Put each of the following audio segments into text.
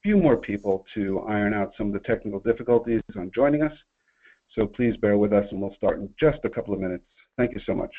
few more people to iron out some of the technical difficulties on joining us. So please bear with us, and we'll start in just a couple of minutes. Thank you so much.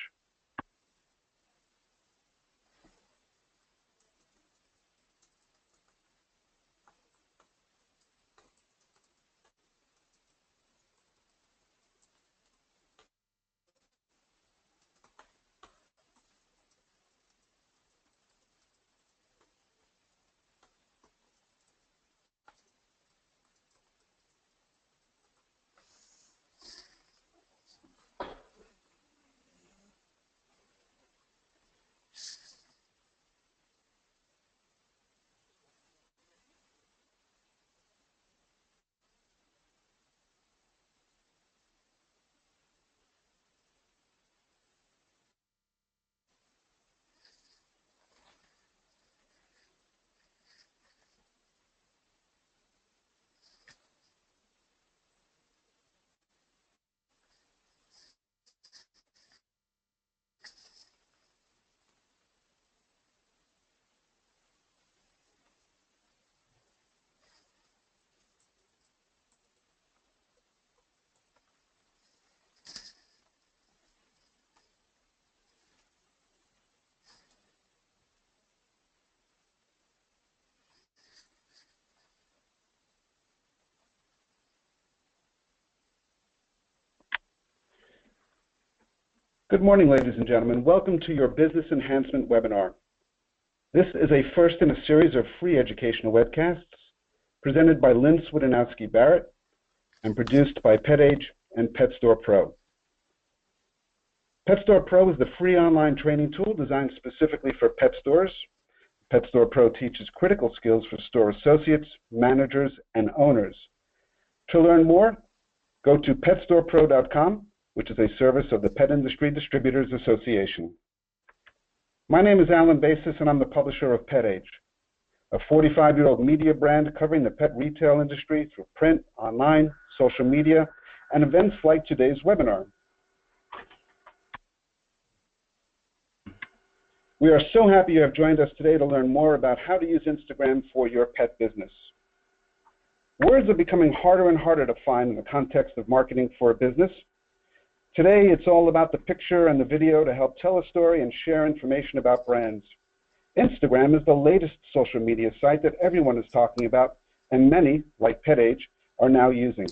Good morning, ladies and gentlemen. Welcome to your Business Enhancement webinar. This is a first in a series of free educational webcasts presented by Lynn Swidinowski Barrett and produced by PetAge and PetStore Pro. PetStore Pro is the free online training tool designed specifically for pet stores. PetStore Pro teaches critical skills for store associates, managers, and owners. To learn more, go to PetStorePro.com, which is a service of the Pet Industry Distributors Association. My name is Alan Basis, and I'm the publisher of PetAge, a 45-year-old media brand covering the pet retail industry through print, online, social media, and events like today's webinar. We are so happy you have joined us today to learn more about how to use Instagram for your pet business. Words are becoming harder and harder to find in the context of marketing for a business. Today, it's all about the picture and the video to help tell a story and share information about brands. Instagram is the latest social media site that everyone is talking about, and many, like PetAge, are now using.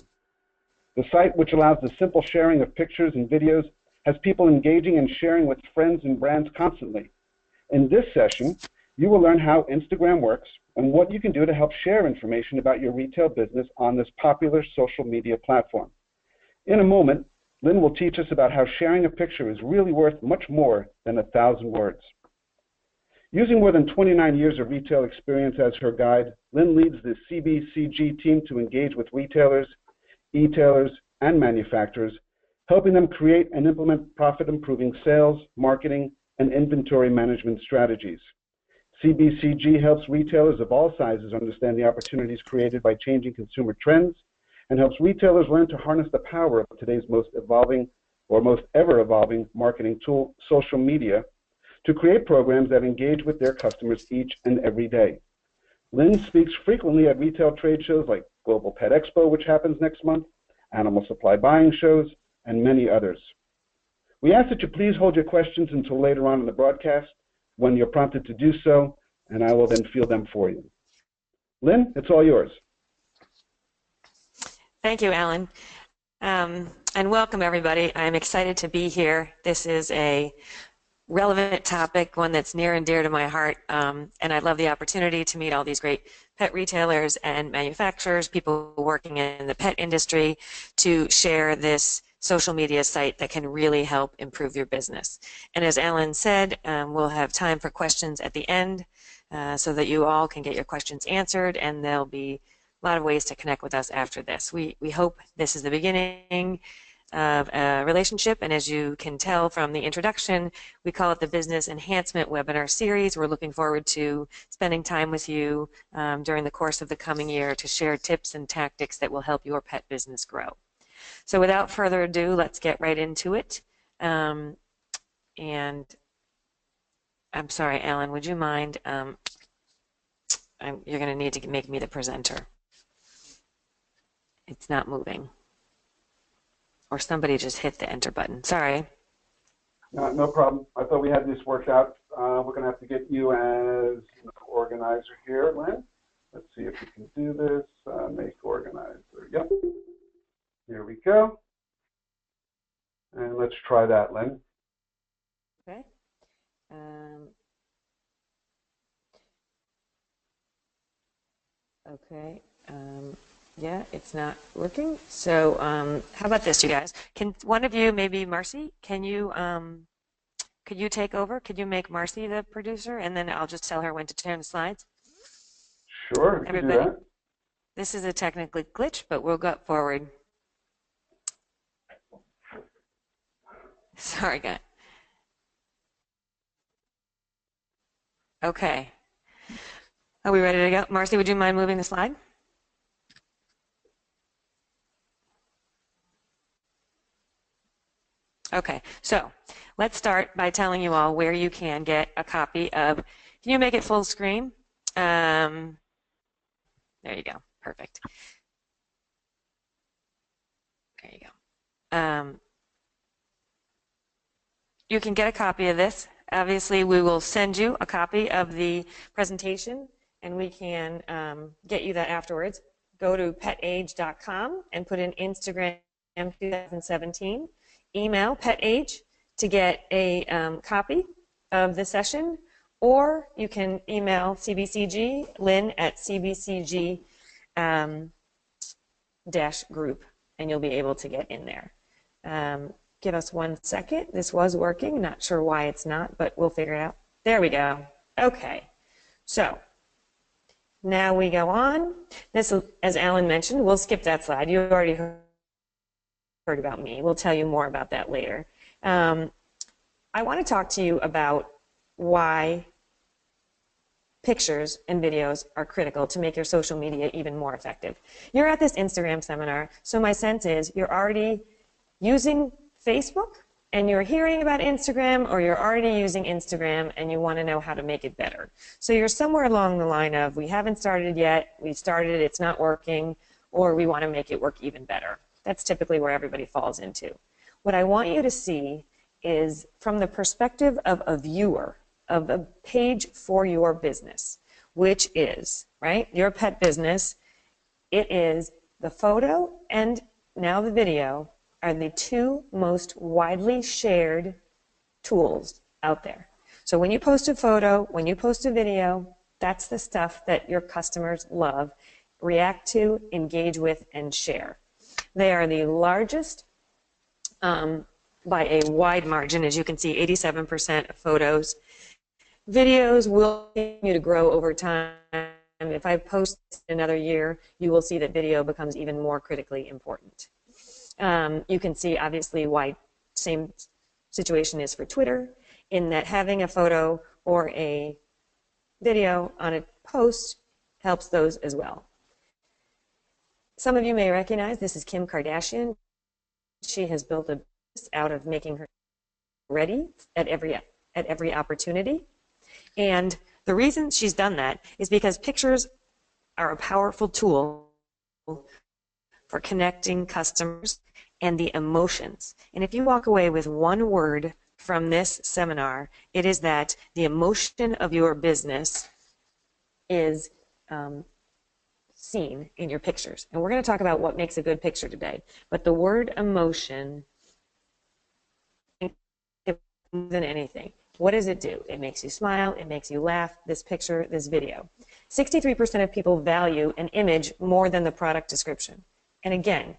The site, which allows the simple sharing of pictures and videos, has people engaging and sharing with friends and brands constantly. In this session, you will learn how Instagram works and what you can do to help share information about your retail business on this popular social media platform. In a moment, Lynn will teach us about how sharing a picture is really worth much more than 1,000 words. Using more than 29 years of retail experience as her guide, Lynn leads the CBCG team to engage with retailers, e-tailers, and manufacturers, helping them create and implement profit-improving sales, marketing, and inventory management strategies. CBCG helps retailers of all sizes understand the opportunities created by changing consumer trends, and helps retailers learn to harness the power of today's most evolving or most ever-evolving marketing tool, social media, to create programs that engage with their customers each and every day. Lynn speaks frequently at retail trade shows like Global Pet Expo, which happens next month, animal supply buying shows, and many others. We ask that you please hold your questions until later on in the broadcast when you're prompted to do so, and I will then field them for you. Lynn, it's all yours. Thank you, Alan, and welcome everybody. I'm excited to be here. This is a relevant topic, one that's near and dear to my heart, and I love the opportunity to meet all these great pet retailers and manufacturers, people working in the pet industry, to share this social media site that can really help improve your business. And as Alan said, we'll have time for questions at the end so that you all can get your questions answered, and there'll be a lot of ways to connect with us after this. We hope this is the beginning of a relationship, and as you can tell from the introduction, we call it the Business Enhancement Webinar Series. We're looking forward to spending time with you during the course of the coming year to share tips and tactics that will help your pet business grow. So without further ado, let's get right into it. And I'm sorry, Alan, would you mind you're going to need to make me the presenter. It's not moving. Or somebody just hit the enter button. Sorry. No problem. I thought we had this worked out. We're going to have to get you as an organizer here, Lynn. Let's see if we can do this. Make organizer. Yep. Here we go. And let's try that, Lynn. Okay. Okay. Yeah, it's not working. So how about this, you guys? Can one of you, maybe Marcy, could you take over? Could you make Marcy the producer, and then I'll just tell her when to turn the slides? Sure, we can do that. This is a technical glitch, but we'll go forward. Sorry, guys. Okay. Are we ready to go? Marcy, would you mind moving the slide? Okay, so let's start by telling you all where you can get a copy of, can you make it full screen? There you go, perfect. There you go. You can get a copy of this. Obviously, we will send you a copy of the presentation, and we can get you that afterwards. Go to petage.com and put in Instagram 2017. Email PetAge to get a copy of the session, or you can email CBCG, Lynn at CBCG-group, and you'll be able to get in there. Give us 1 second. This was working. Not sure why it's not, but we'll figure it out. There we go. Okay. So now we go on. This, as Alan mentioned, we'll skip that slide. You already heard about me. We'll tell you more about that later. I want to talk to you about why pictures and videos are critical to make your social media even more effective. You're at this Instagram seminar, so my sense is you're already using Facebook and you're hearing about Instagram, or you're already using Instagram and you want to know how to make it better. So you're somewhere along the line of, we haven't started yet, we started, it's not working, or we want to make it work even better. That's typically where everybody falls into. What I want you to see is from the perspective of a viewer of a page for your business, which is, right, your pet business. It is the photo and now the video are the two most widely shared tools out there. So when you post a photo, when you post a video, that's the stuff that your customers love, react to, engage with, and share. They are the largest by a wide margin. As you can see, 87% of photos. Videos will continue to grow over time. If I post another year, you will see that video becomes even more critically important. You can see, obviously, why same situation is for Twitter, in that having a photo or a video on a post helps those as well. Some of you may recognize this is Kim Kardashian. She has built a business out of making her ready at every opportunity. And the reason she's done that is because pictures are a powerful tool for connecting customers and the emotions. And if you walk away with one word from this seminar, it is that the emotion of your business is seen in your pictures. And we're going to talk about what makes a good picture today. But the word emotion, more than anything, what does it do? It makes you smile, it makes you laugh, this picture, this video. 63% of people value an image more than the product description. And again,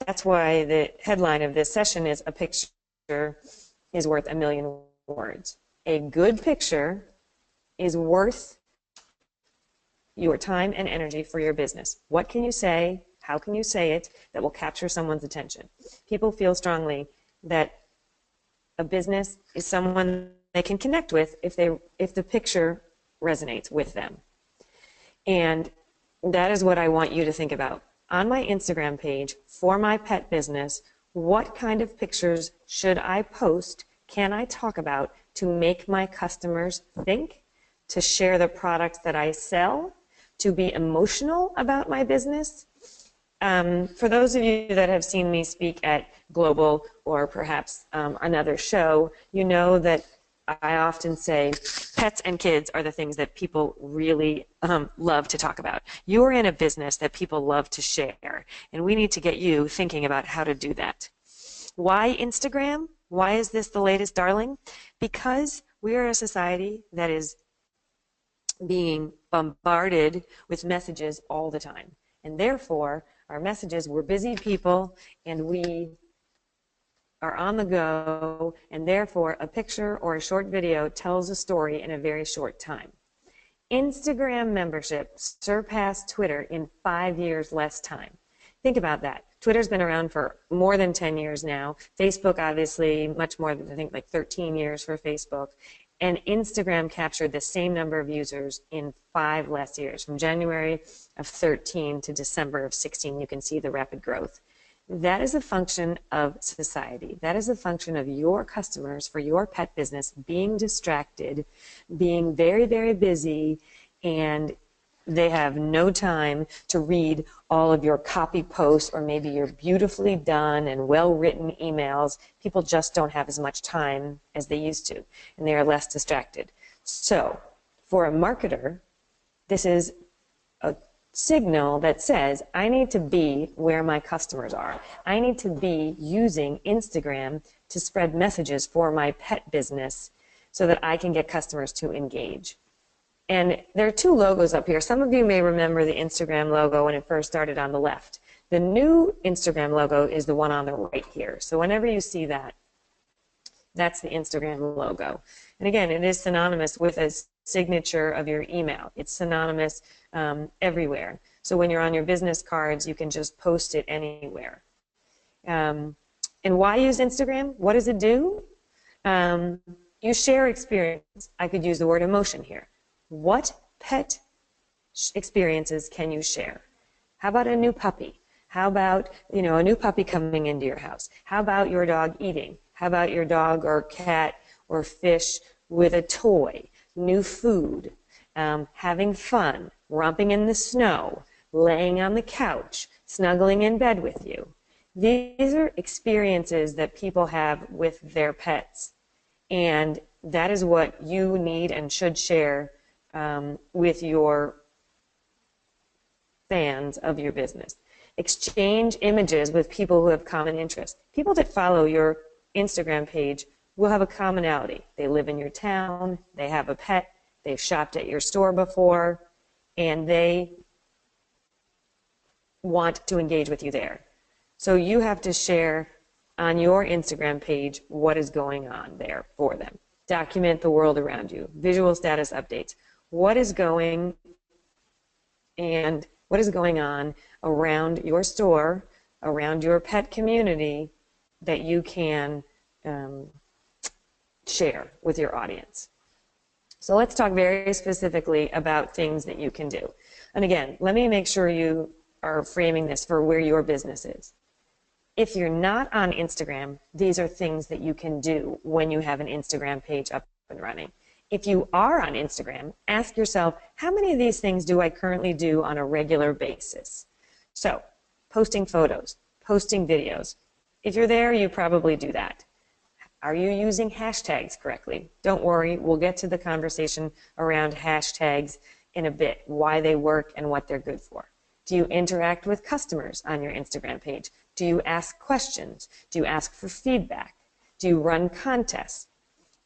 that's why the headline of this session is, a picture is worth a million words. A good picture is worth your time and energy for your business. What can you say? How can you say it that will capture someone's attention? People feel strongly that a business is someone they can connect with if the picture resonates with them. And that is what I want you to think about. On my Instagram page for my pet business, what kind of pictures should I post, can I talk about to make my customers think, to share the products that I sell, to be emotional about my business. For those of you that have seen me speak at Global or perhaps another show, you know that I often say pets and kids are the things that people really love to talk about. You're in a business that people love to share, and we need to get you thinking about how to do that. Why Instagram? Why is this the latest darling? Because we are a society that is being bombarded with messages all the time. And therefore, our messages, we're busy people, and we are on the go, and therefore a picture or a short video tells a story in a very short time. Instagram membership surpassed Twitter in 5 years less time. Think about that. Twitter's been around for more than 10 years now. Facebook, obviously, much more than, I think, like 13 years for Facebook. And Instagram captured the same number of users in 5 less years. From January of 13 to December of 16, you can see the rapid growth. That is a function of society. That is a function of your customers for your pet business being distracted, being very, very busy, and they have no time to read all of your copy posts or maybe your beautifully done and well-written emails. People just don't have as much time as they used to, and they are less distracted. So for a marketer, this is a signal that says, I need to be where my customers are. I need to be using Instagram to spread messages for my pet business so that I can get customers to engage. And there are 2 logos up here. Some of you may remember the Instagram logo when it first started on the left. The new Instagram logo is the one on the right here. So whenever you see that, that's the Instagram logo. And again, it is synonymous with a signature of your email. It's synonymous everywhere. So when you're on your business cards, you can just post it anywhere. And why use Instagram? What does it do? You share experience. I could use the word emotion here. What pet experiences can you share? How about a new puppy? How about, a new puppy coming into your house? How about your dog eating? How about your dog or cat or fish with a toy? New food, having fun, romping in the snow, laying on the couch, snuggling in bed with you. These are experiences that people have with their pets, and that is what you need and should share with your fans of your business. Exchange images with people who have common interests. People that follow your Instagram page will have a commonality. They live in your town, they have a pet, they've shopped at your store before, and they want to engage with you there. So you have to share on your Instagram page what is going on there for them. Document the world around you. Visual status updates. What is going on around your store, around your pet community that you can share with your audience. So let's talk very specifically about things that you can do. And again, let me make sure you are framing this for where your business is. If you're not on Instagram, these are things that you can do when you have an Instagram page up and running. If you are on Instagram, ask yourself, how many of these things do I currently do on a regular basis? So, posting photos, posting videos. If you're there, you probably do that. Are you using hashtags correctly? Don't worry, we'll get to the conversation around hashtags in a bit, why they work and what they're good for. Do you interact with customers on your Instagram page? Do you ask questions? Do you ask for feedback? Do you run contests?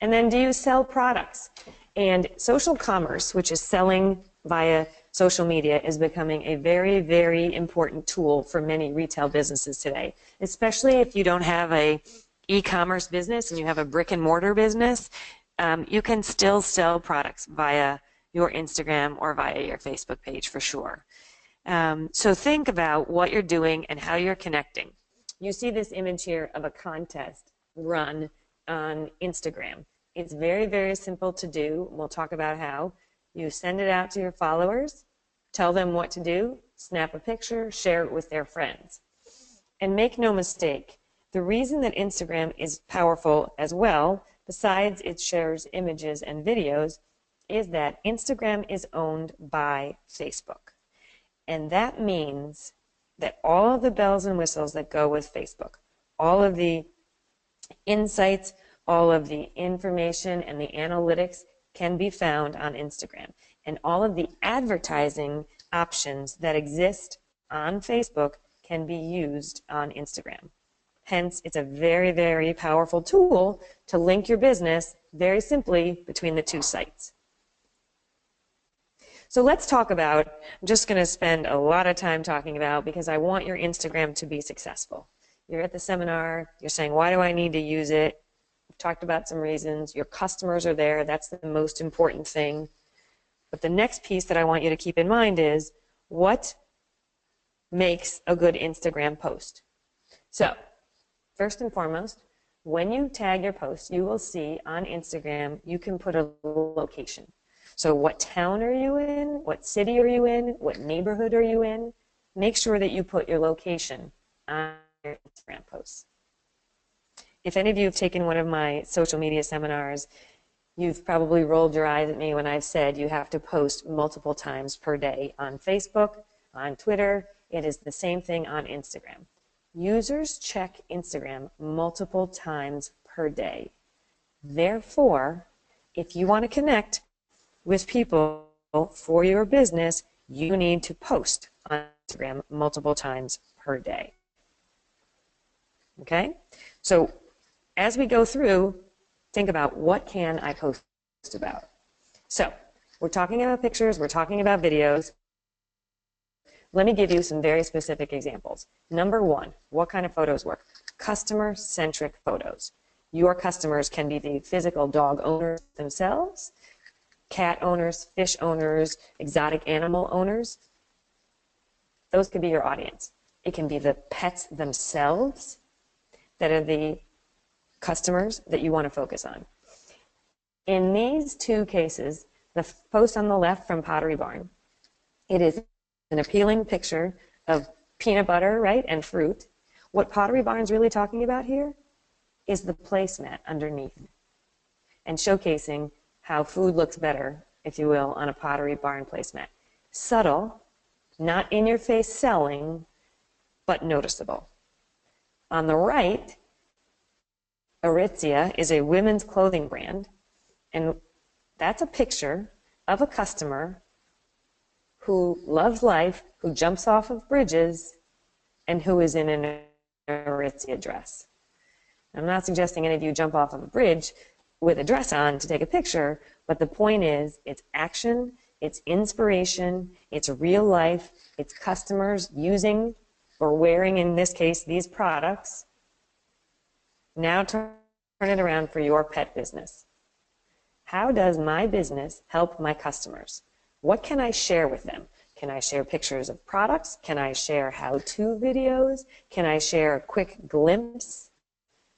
And then do you sell products? And social commerce, which is selling via social media, is becoming a very, very important tool for many retail businesses today, especially if you don't have a e-commerce business and you have a brick and mortar business. You can still sell products via your Instagram or via your Facebook page for sure. So think about what you're doing and how you're connecting. You see this image here of a contest run on Instagram. It's very, very simple to do. We'll talk about how. You send it out to your followers, tell them what to do, snap a picture, share it with their friends. And make no mistake, the reason that Instagram is powerful as well, besides it shares images and videos, is that Instagram is owned by Facebook. And that means that all of the bells and whistles that go with Facebook, all of the insights, all of the information and the analytics can be found on Instagram. And all of the advertising options that exist on Facebook can be used on Instagram. Hence, it's a very, very powerful tool to link your business very simply between the two sites. So let's talk about, I'm just going to spend a lot of time talking about, because I want your Instagram to be successful. You're at the seminar, you're saying, why do I need to use it? We've talked about some reasons. Your customers are there. That's the most important thing. But the next piece that I want you to keep in mind is, what makes a good Instagram post? So, first and foremost, when you tag your post, you will see on Instagram, you can put a location. So what town are you in? What city are you in? What neighborhood are you in? Make sure that you put your location on your Instagram posts. If any of you have taken one of my social media seminars, you've probably rolled your eyes at me when I've said you have to post multiple times per day on Facebook, on Twitter. It is the same thing on Instagram. Users check Instagram multiple times per day. Therefore, if you want to connect with people for your business, you need to post on Instagram multiple times per day. Okay? So as we go through, think about, what can I post about? So we're talking about pictures, we're talking about videos. Let me give you some very specific examples. Number one, what kind of photos work? Customer-centric photos. Your customers can be the physical dog owners themselves, cat owners, fish owners, exotic animal owners. Those could be your audience. It can be the pets themselves that are the customers that you want to focus on. In these two cases, the post on the left from Pottery Barn, it is an appealing picture of peanut butter, right, and fruit. What Pottery Barn's really talking about here is the placemat underneath and showcasing how food looks better, if you will, on a Pottery Barn placemat. Subtle, not in-your-face selling, but noticeable. On the right, Aritzia is a women's clothing brand, and that's a picture of a customer who loves life, who jumps off of bridges, and who is in an Aritzia dress. I'm not suggesting any of you jump off of a bridge with a dress on to take a picture, but the point is, it's action, it's inspiration, it's real life, it's customers using or wearing, in this case, these products. Now turn it around for your pet business. How does my business help my customers? What can I share with them? Can I share pictures of products? Can I share how-to videos? Can I share a quick glimpse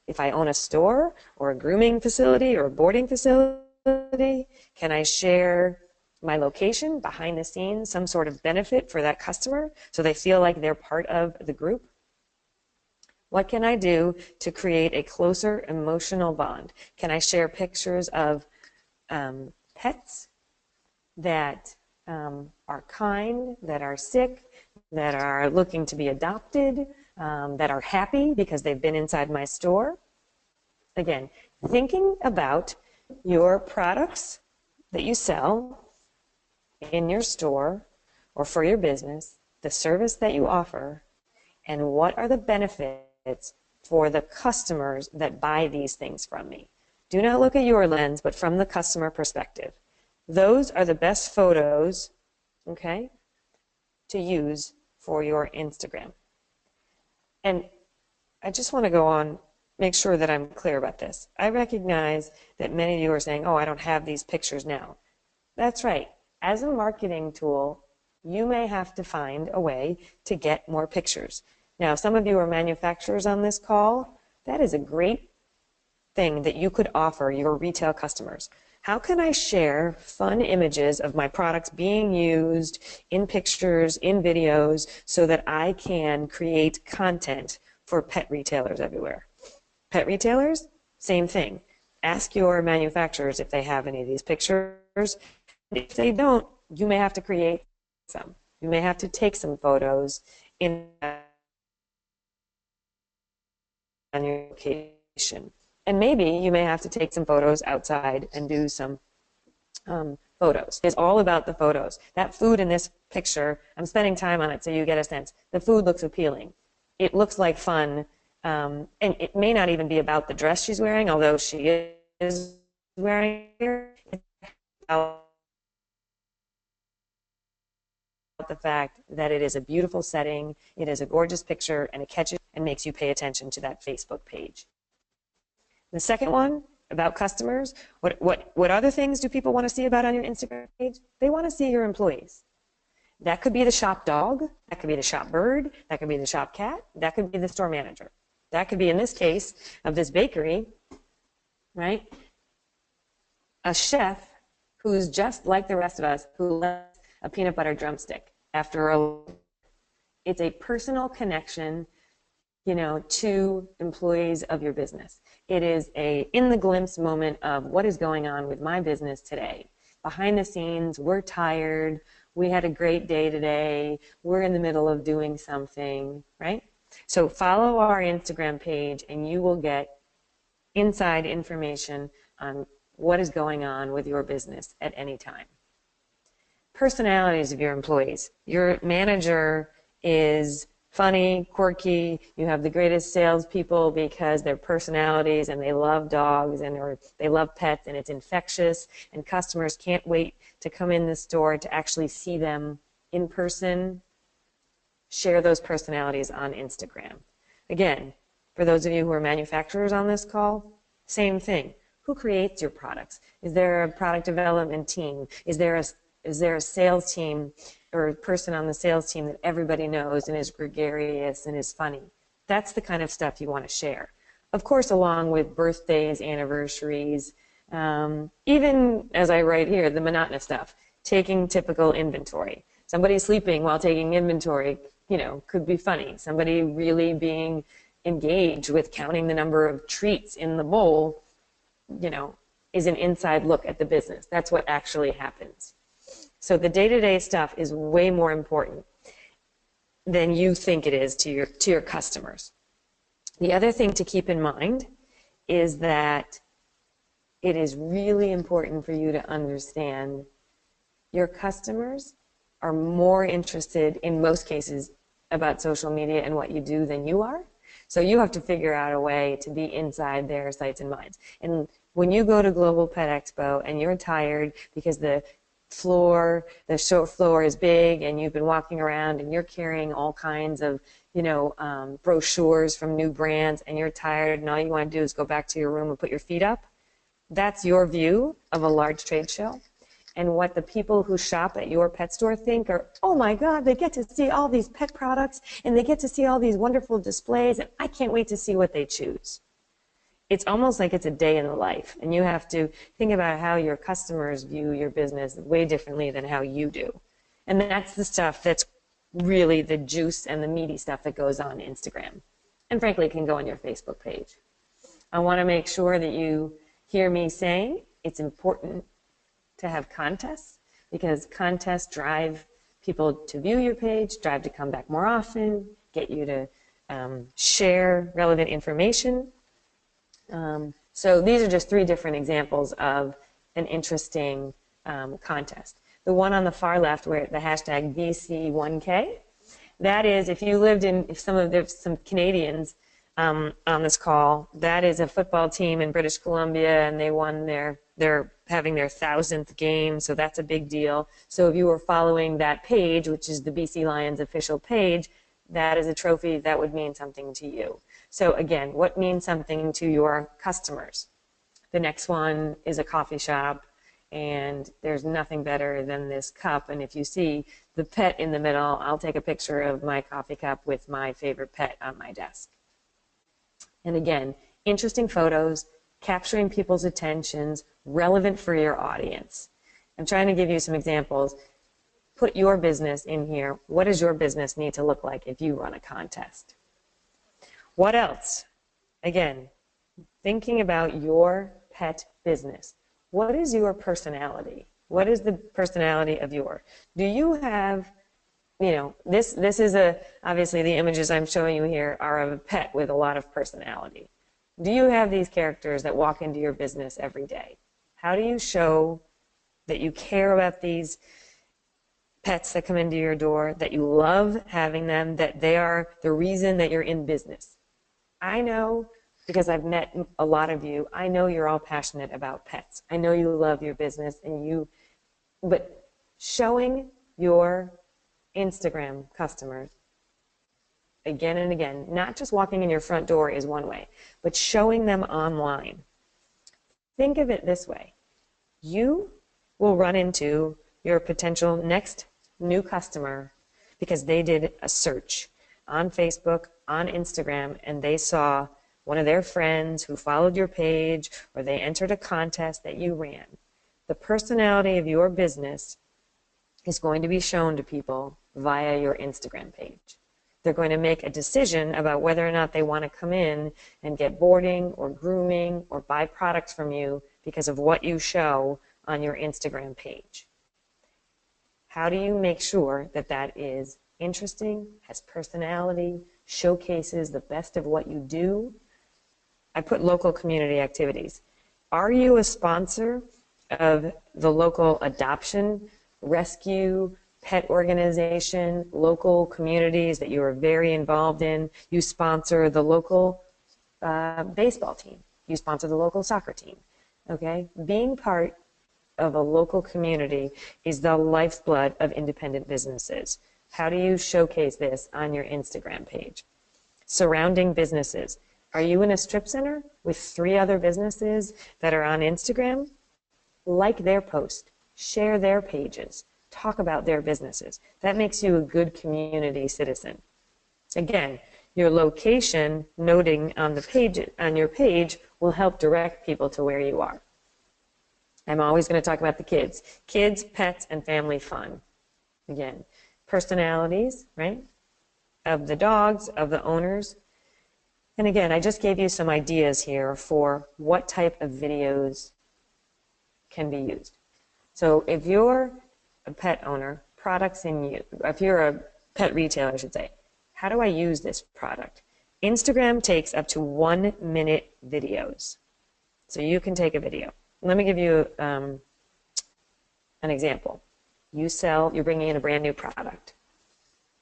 if I own a store or a grooming facility or a boarding facility? Can I share my location behind the scenes, some sort of benefit for that customer so they feel like they're part of the group? What can I do to create a closer emotional bond? Can I share pictures of pets that are kind, that are sick, that are looking to be adopted, that are happy because they've been inside my store? Again, thinking about your products that you sell in your store or for your business, the service that you offer, and what are the benefits for the customers that buy these things from me. Do not look at your lens, but from the customer perspective. Those are the best photos, okay, to use for your Instagram. And I just want to go on, make sure that I'm clear about this. I recognize that many of you are saying, oh, I don't have these pictures now. That's right. As a marketing tool, you may have to find a way to get more pictures. Now, some of you are manufacturers on this call. That is a great thing that you could offer your retail customers. How can I share fun images of my products being used in pictures, in videos, so that I can create content for pet retailers everywhere? Pet retailers, same thing. Ask your manufacturers if they have any of these pictures if they don't, you may have to create some. You may have to take some photos in on your location. And maybe you may have to take some photos outside and do some photos. It's all about the photos. That food in this picture, I'm spending time on it so you get a sense. The food looks appealing. It looks like fun. And it may not even be about the dress she's wearing, although she is wearing it. It's about the fact that it is a beautiful setting, it is a gorgeous picture, and it catches and makes you pay attention to that Facebook page. The second one, about customers, what other things do people want to see about on your Instagram page? They want to see your employees. That could be the shop dog, that could be the shop bird, that could be the shop cat, that could be the store manager. That could be, in this case of this bakery, right, a chef who's just like the rest of us, who loves a peanut butter drumstick after it's a personal connection, you know, to employees of your business. It is a in the glimpse moment of what is going on with my business today. Behind the scenes, we're tired, we had a great day today, we're in the middle of doing something, right? So follow our Instagram page and you will get inside information on what is going on with your business at any time. Personalities of your employees. Your manager is funny, quirky, you have the greatest salespeople because their personalities and they love dogs and or they love pets and it's infectious and customers can't wait to come in the store to actually see them in person. Share those personalities on Instagram. Again, for those of you who are manufacturers on this call, same thing. Who creates your products? Is there a product development team? Is there a sales team or a person on the sales team that everybody knows and is gregarious and is funny? That's the kind of stuff you want to share. Of course, along with birthdays, anniversaries, even as I write here, the monotonous stuff, taking typical inventory. Somebody sleeping while taking inventory, you know, could be funny. Somebody really being engaged with counting the number of treats in the bowl, you know, is an inside look at the business. That's what actually happens. So the day-to-day stuff is way more important than you think it is to your customers. The other thing to keep in mind is that it is really important for you to understand your customers are more interested in most cases about social media and what you do than you are. So you have to figure out a way to be inside their sights and minds. And when you go to Global Pet Expo and you're tired because the show floor is big and you've been walking around and you're carrying all kinds of, you know, brochures from new brands and you're tired and all you want to do is go back to your room and put your feet up, that's your view of a large trade show. And what the people who shop at your pet store think are, oh my God, they get to see all these pet products and they get to see all these wonderful displays and I can't wait to see what they choose. It's almost like it's a day in the life, and you have to think about how your customers view your business way differently than how you do. And that's the stuff that's really the juice and the meaty stuff that goes on Instagram. And frankly, it can go on your Facebook page. I want to make sure that you hear me saying it's important to have contests, because contests drive people to view your page, drive to come back more often, get you to share relevant information. So these are just 3 different examples of an interesting contest. The one on the far left, where the hashtag BC1K, that is, if you lived in, if some Canadians on this call, that is a football team in British Columbia, and they won they're having their 1,000th game, so that's a big deal. So if you were following that page, which is the BC Lions official page, that is a trophy that would mean something to you. So again, what means something to your customers? The next one is a coffee shop, and there's nothing better than this cup. And if you see the pet in the middle, I'll take a picture of my coffee cup with my favorite pet on my desk. And again, interesting photos, capturing people's attentions, relevant for your audience. I'm trying to give you some examples. Put your business in here. What does your business need to look like if you run a contest? What else? Again, thinking about your pet business. What is your personality? What is the personality of your? Do you have, this is obviously the images I'm showing you here are of a pet with a lot of personality. Do you have these characters that walk into your business every day? How do you show that you care about these pets that come into your door, that you love having them, that they are the reason that you're in business? I know, because I've met a lot of you, I know you're all passionate about pets. I know you love your business, but showing your Instagram customers again and again, not just walking in your front door is one way, but showing them online. Think of it this way. You will run into your potential next new customer because they did a search on Facebook, on Instagram, and they saw one of their friends who followed your page, or they entered a contest that you ran. The personality of your business is going to be shown to people via your Instagram page. They're going to make a decision about whether or not they want to come in and get boarding or grooming or buy products from you because of what you show on your Instagram page. How do you make sure that that is interesting, has personality, showcases the best of what you do? I put local community activities. Are you a sponsor of the local adoption, rescue, pet organization, local communities that you are very involved in? You sponsor the local baseball team. You sponsor the local soccer team. Okay? Being part of a local community is the lifeblood of independent businesses. How do you showcase this on your Instagram page? Surrounding businesses. Are you in a strip center with 3 other businesses that are on Instagram? Like their post, share their pages, talk about their businesses. That makes you a good community citizen. Again, your location noting on the page, on your page, will help direct people to where you are. I'm always going to talk about the kids. Kids, pets, and family fun. Again, personalities, right, of the dogs, of the owners. And again, I just gave you some ideas here for what type of videos can be used. So if you're a pet owner, products in you, if you're a pet retailer, I should say, how do I use this product? Instagram takes up to 1-minute videos. So you can take a video. Let me give you an example. You're bringing in a brand new product.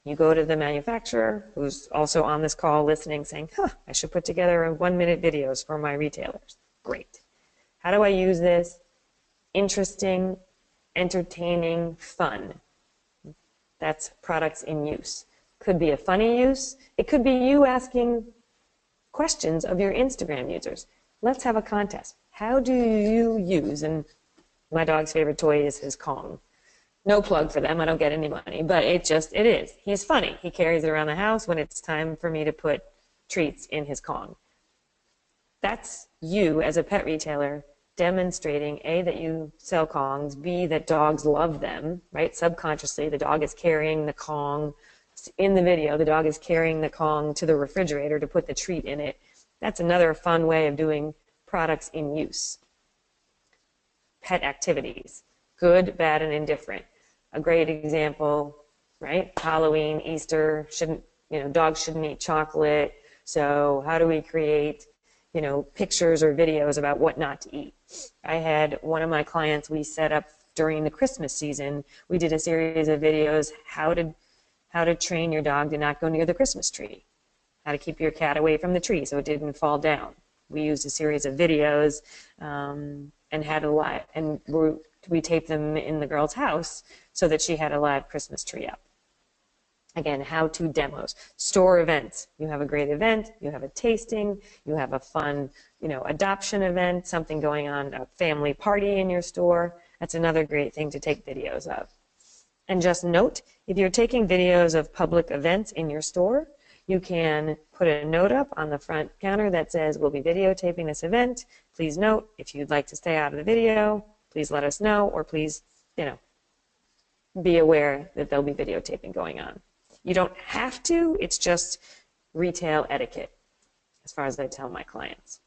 You go to the manufacturer, who's also on this call listening, saying, I should put together a 1-minute videos for my retailers. Great. How do I use this? Interesting, entertaining, fun. That's products in use. Could be a funny use. It could be you asking questions of your Instagram users. Let's have a contest. How do you use, and my dog's favorite toy is his Kong. No plug for them, I don't get any money, but it is. He's funny. He carries it around the house when it's time for me to put treats in his Kong. That's you as a pet retailer demonstrating, A, that you sell Kongs, B, that dogs love them, right? Subconsciously, the dog is carrying the Kong. In the video, the dog is carrying the Kong to the refrigerator to put the treat in it. That's another fun way of doing products in use. Pet activities, good, bad, and indifferent. A great example, right? Halloween, Easter, dogs shouldn't eat chocolate. So how do we create, pictures or videos about what not to eat? I had one of my clients, we set up during the Christmas season, we did a series of videos, how to train your dog to not go near the Christmas tree, how to keep your cat away from the tree so it didn't fall down. We used a series of videos and had a live, and we taped them in the girl's house so that she had a live Christmas tree up. Again, how-to demos, store events. You have a great event, you have a tasting, you have a fun, adoption event, something going on, a family party in your store. That's another great thing to take videos of. And just note, if you're taking videos of public events in your store, you can put a note up on the front counter that says, we'll be videotaping this event. Please note, if you'd like to stay out of the video, please let us know, or please, be aware that there'll be videotaping going on. You don't have to, it's just retail etiquette, as far as I tell my clients.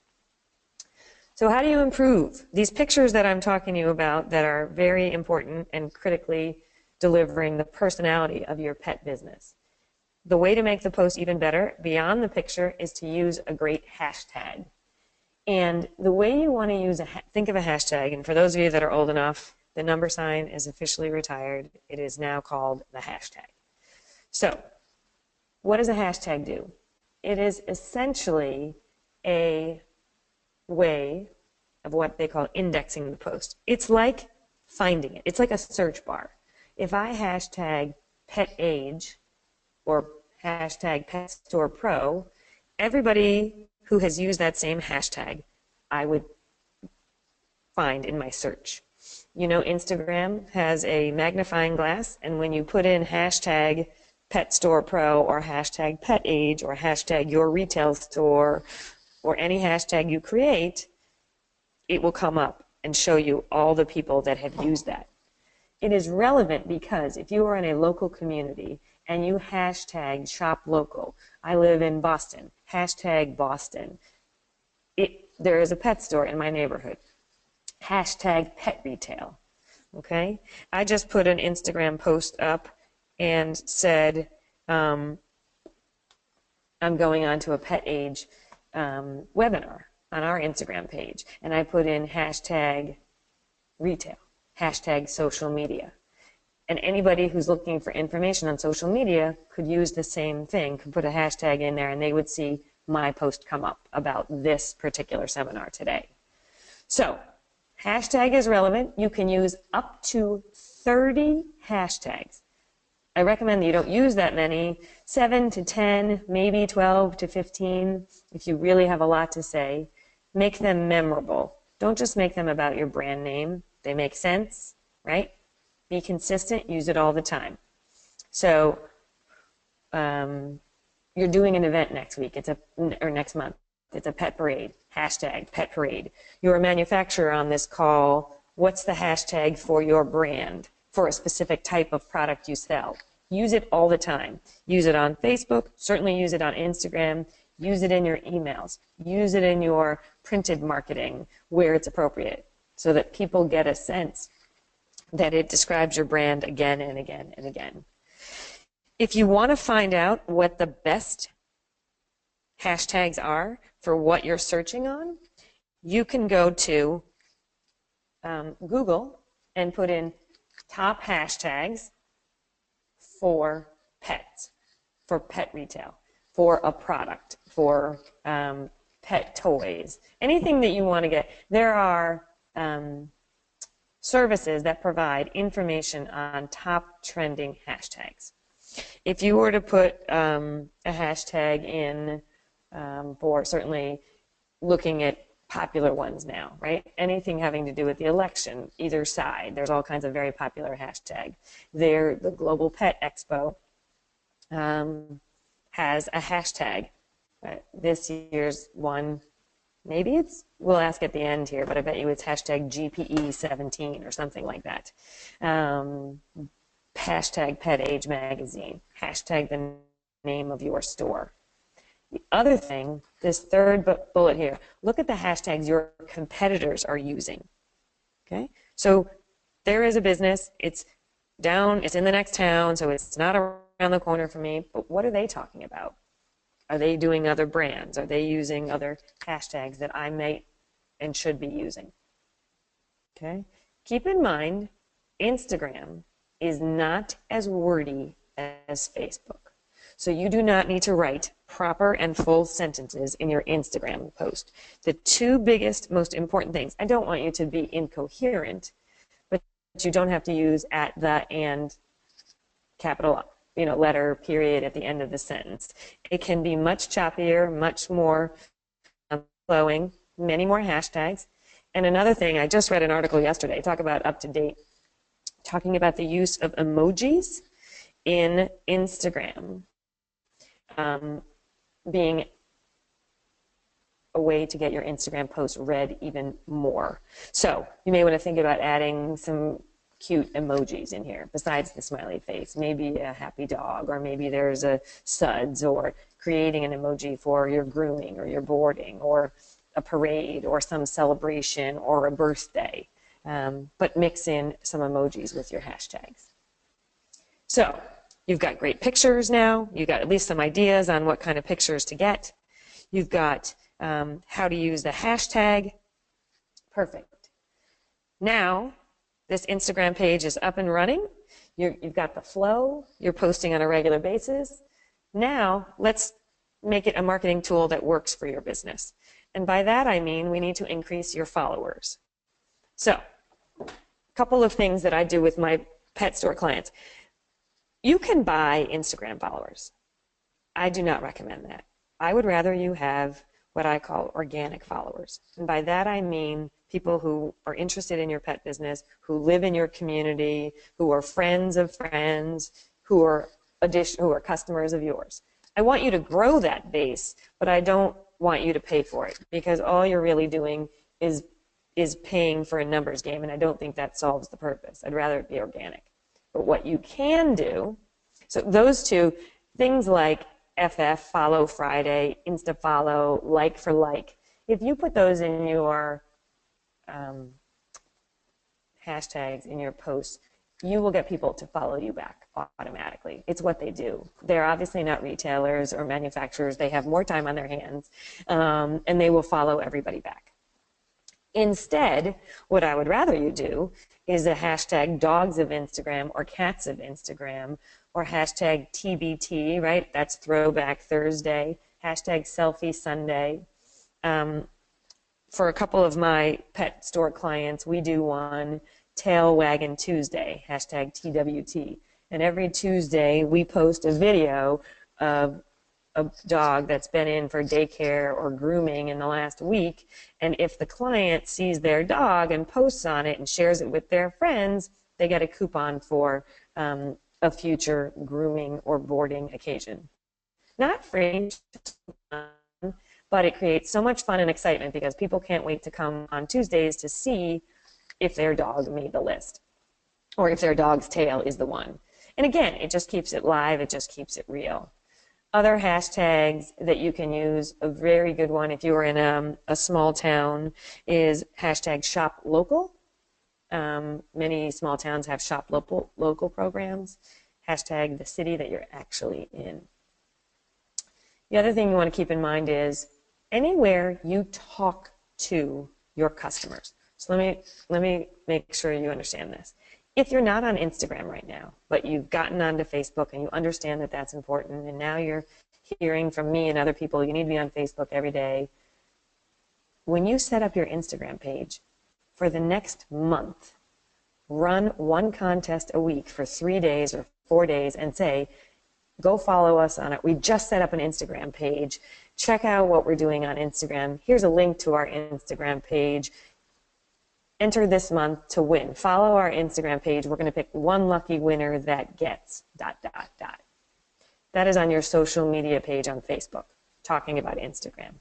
So how do you improve these pictures that I'm talking to you about that are very important and critically delivering the personality of your pet business? The way to make the post even better beyond the picture is to use a great hashtag. And the way you want to use think of a hashtag, and for those of you that are old enough, the number sign is officially retired. It is now called the hashtag. So what does a hashtag do? It is essentially a way of what they call indexing the post. It's like finding it. It's like a search bar. If I hashtag pet age or hashtag pet store pro, everybody who has used that same hashtag I would find in my search. You know, Instagram has a magnifying glass, and when you put in hashtag pet store pro or hashtag pet age or hashtag your retail store or any hashtag you create, it will come up and show you all the people that have used that. It is relevant because if you are in a local community and you hashtag shop local, I live in Boston, hashtag Boston, there is a pet store in my neighborhood, hashtag pet retail, okay? I just put an Instagram post up and said, I'm going on to a pet age webinar on our Instagram page, and I put in hashtag retail, hashtag social media. And anybody who's looking for information on social media could use the same thing, could put a hashtag in there, and they would see my post come up about this particular seminar today. So, hashtag is relevant. You can use up to 30 hashtags. I recommend that you don't use that many, 7 to 10, maybe 12 to 15, if you really have a lot to say. Make them memorable. Don't just make them about your brand name. They make sense, right? Be consistent, use it all the time. So you're doing an event next week, or next month. It's a pet parade, hashtag pet parade. You're a manufacturer on this call. What's the hashtag for your brand, for a specific type of product you sell? Use it all the time. Use it on Facebook, certainly use it on Instagram, use it in your emails, use it in your printed marketing where it's appropriate so that people get a sense that it describes your brand again and again and again. If you want to find out what the best hashtags are for what you're searching on, you can go to Google and put in top hashtags for pets, for pet retail, for a product, for pet toys, anything that you want to get. There are services that provide information on top trending hashtags. If you were to put a hashtag in for certainly looking at popular ones now, right? Anything having to do with the election, either side, there's all kinds of very popular hashtags. The Global Pet Expo has a hashtag. This year's one, maybe we'll ask at the end here, but I bet you it's hashtag GPE17 or something like that. Hashtag Pet Age Magazine, hashtag the name of your store. The other thing, this third bullet here, look at the hashtags your competitors are using. Okay, so there is a business, it's in the next town, so it's not around the corner from me, but what are they talking about? Are they doing other brands? Are they using other hashtags that I may and should be using? Okay, keep in mind, Instagram is not as wordy as Facebook. So you do not need to write proper and full sentences in your Instagram post. The two biggest, most important things, I don't want you to be incoherent, but you don't have to use at, the, and, capital, letter, period at the end of the sentence. It can be much choppier, much more flowing, many more hashtags. And another thing, I just read an article yesterday, talk about up to date, talking about the use of emojis in Instagram. Being a way to get your Instagram post read even more. So you may want to think about adding some cute emojis in here besides the smiley face, maybe a happy dog, or maybe there's a suds, or creating an emoji for your grooming or your boarding, or a parade or some celebration or a birthday, but mix in some emojis with your hashtags. So you've got great pictures now. You've got at least some ideas on what kind of pictures to get. You've got how to use the hashtag. Perfect. Now, this Instagram page is up and running. You've got the flow. You're posting on a regular basis. Now, let's make it a marketing tool that works for your business. And by that, I mean we need to increase your followers. So, a couple of things that I do with my pet store clients. You can buy Instagram followers. I do not recommend that. I would rather you have what I call organic followers. And by that I mean people who are interested in your pet business, who live in your community, who are friends of friends, who are customers of yours. I want you to grow that base, but I don't want you to pay for it, because all you're really doing is paying for a numbers game, and I don't think that solves the purpose. I'd rather it be organic. But what you can do, so those two things like FF, Follow Friday, Insta Follow, Like for Like, if you put those in your hashtags in your posts, you will get people to follow you back automatically. It's what they do. They're obviously not retailers or manufacturers. They have more time on their hands, and they will follow everybody back. Instead, what I would rather you do is a hashtag dogs of Instagram or cats of Instagram, or hashtag TBT, right? That's Throwback Thursday, hashtag Selfie Sunday. For a couple of my pet store clients, we do one Tail Wagging Tuesday, hashtag TWT. And every Tuesday, we post a video of a dog that's been in for daycare or grooming in the last week. And if the client sees their dog and posts on it and shares it with their friends, they get a coupon for a future grooming or boarding occasion. Not free, but it creates so much fun and excitement because people can't wait to come on Tuesdays to see if their dog made the list or if their dog's tail is the one. And again, it just keeps it live, it just keeps it real. Other hashtags that you can use, a very good one if you are in a small town, is hashtag shop local. Many small towns have shop local programs. Hashtag the city that you're actually in. The other thing you want to keep in mind is anywhere you talk to your customers. So let me make sure you understand this. If you're not on Instagram right now, but you've gotten onto Facebook and you understand that that's important, and now you're hearing from me and other people, you need to be on Facebook every day. When you set up your Instagram page, for the next month, run one contest a week for 3 days or 4 days and say, go follow us on it. We just set up an Instagram page. Check out what we're doing on Instagram. Here's a link to our Instagram page. Enter this month to win. Follow our Instagram page. We're going to pick one lucky winner that gets ... That is on your social media page on Facebook, talking about Instagram.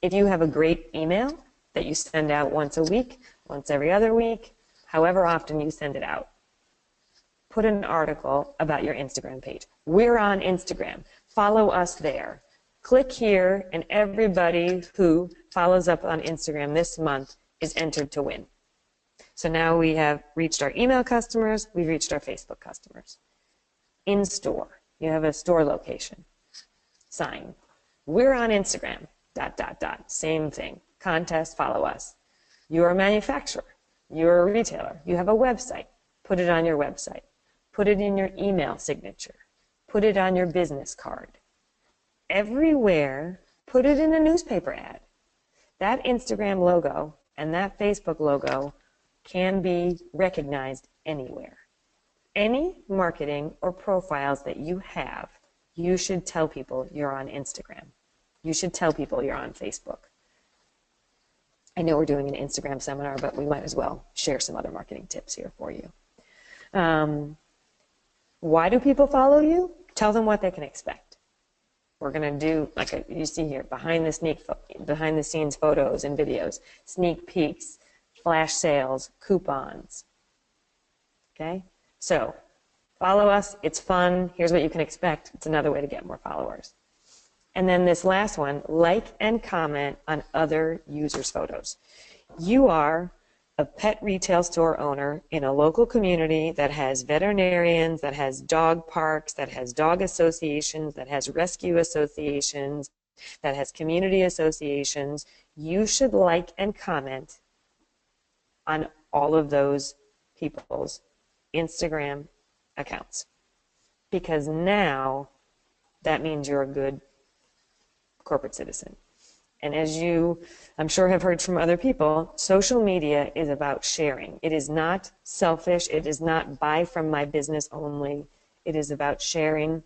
If you have a great email that you send out once a week, once every other week, however often you send it out, put an article about your Instagram page. We're on Instagram. Follow us there. Click here, and everybody who follows up on Instagram this month is entered to win. So now we have reached our email customers, we've reached our Facebook customers. In store, you have a store location. Sign. We're on Instagram, ... Same thing. Contest, follow us. You're a manufacturer. You're a retailer. You have a website. Put it on your website. Put it in your email signature. Put it on your business card. Everywhere, put it in a newspaper ad. That Instagram logo and that Facebook logo can be recognized anywhere. Any marketing or profiles that you have, you should tell people you're on Instagram. You should tell people you're on Facebook. I know we're doing an Instagram seminar, but we might as well share some other marketing tips here for you. Why do people follow you? Tell them what they can expect. We're going to do, like you see here, behind the scenes photos and videos, sneak peeks, flash sales, coupons. Okay? So, follow us. It's fun. Here's what you can expect. It's another way to get more followers. And then this last one, like and comment on other users' photos. You are a pet retail store owner in a local community that has veterinarians, that has dog parks, that has dog associations, that has rescue associations, that has community associations. You should like and comment on all of those people's Instagram accounts, because now that means you're a good corporate citizen. And as you, I'm sure, have heard from other people, social media is about sharing. It is not selfish. It is not buy from my business only. It is about sharing